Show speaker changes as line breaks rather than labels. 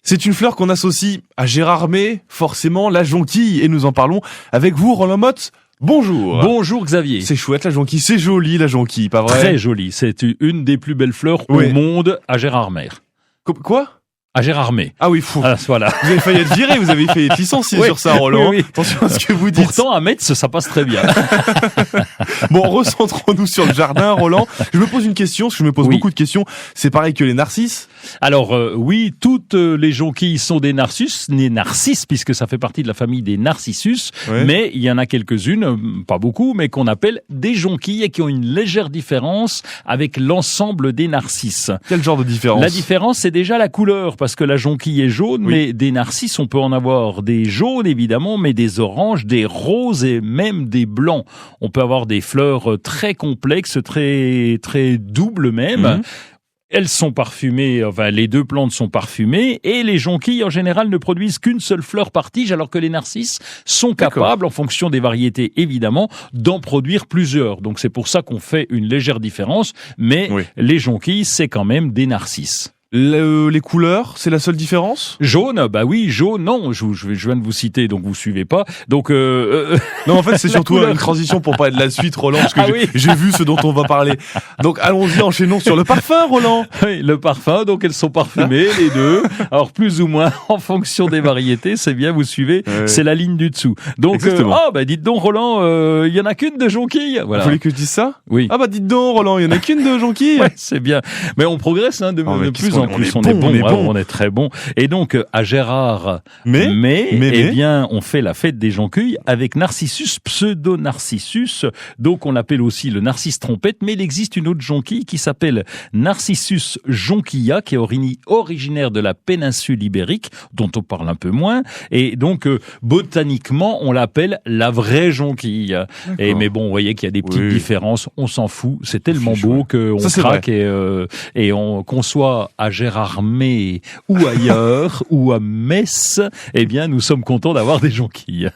C'est une fleur qu'on associe à Gérardmer, forcément la jonquille, et nous en parlons avec vous, Roland Motte. Bonjour.
Bonjour Xavier.
C'est chouette la jonquille, c'est joli la jonquille, pas vrai?
Très jolie, c'est une des plus belles fleurs au monde à Gérardmer.
Quoi?
À Gérardmer.
Ah oui, fou.
Ah, voilà.
Vous avez failli être viré, vous avez fait être licencié sur ça, Roland.
Oui.
Attention à ce que vous dites.
Pourtant, à Metz, ça passe très bien.
Bon, recentrons-nous sur le jardin, Roland. Je me pose une question, parce que je me pose beaucoup de questions. C'est pareil que les narcisses?
Alors, oui, toutes les jonquilles sont des narcisses, puisque ça fait partie de la famille des narcissus. Ouais. Mais il y en a quelques-unes, pas beaucoup, mais qu'on appelle des jonquilles et qui ont une légère différence avec l'ensemble des narcisses.
Quel genre de différence?
La différence, c'est déjà la couleur, parce que la jonquille est jaune, mais des narcisses, on peut en avoir des jaunes, évidemment, mais des oranges, des roses et même des blancs. On peut avoir des fleurs très complexes, très doubles même. Elles sont parfumées, enfin les deux plantes sont parfumées, et les jonquilles en général ne produisent qu'une seule fleur par tige, alors que les narcisses sont capables, en fonction des variétés évidemment, d'en produire plusieurs. Donc c'est pour ça qu'on fait une légère différence, mais les jonquilles, c'est quand même des narcisses.
Les couleurs, c'est la seule différence?
Jaune, bah oui, jaune, non, je viens de vous citer, donc vous suivez pas. Donc
non, en fait, c'est surtout une transition pour parler de la suite, Roland, parce que j'ai vu ce dont on va parler. Donc allons-y, enchaînons sur le parfum, Roland.
Oui, le parfum, donc elles sont parfumées, les deux. Alors plus ou moins, en fonction des variétés, c'est bien, vous suivez, c'est la ligne du dessous. Donc, dites donc, Roland, il y en a qu'une de jonquille. Voilà.
Vous voulez que je dise ça?
Oui.
Ah bah dites donc, Roland, il y en a qu'une de jonquille.
Ouais, c'est bien. Mais on progresse, de plus en plus. On est bon, on est très bon. Et donc, à Gérard, eh bien, on fait la fête des jonquilles avec Narcissus pseudo-narcissus. Donc, on l'appelle aussi le narcisse trompette, mais il existe une autre jonquille qui s'appelle Narcissus jonquilla, qui est originaire de la péninsule ibérique, dont on parle un peu moins. Et donc, botaniquement, on l'appelle la vraie jonquille. Mais bon, vous voyez qu'il y a des petites différences. On s'en fout. C'est tellement beau qu'on craque et qu'on soit à Gérardmer ou ailleurs ou à Metz, eh bien, nous sommes contents d'avoir des jonquilles.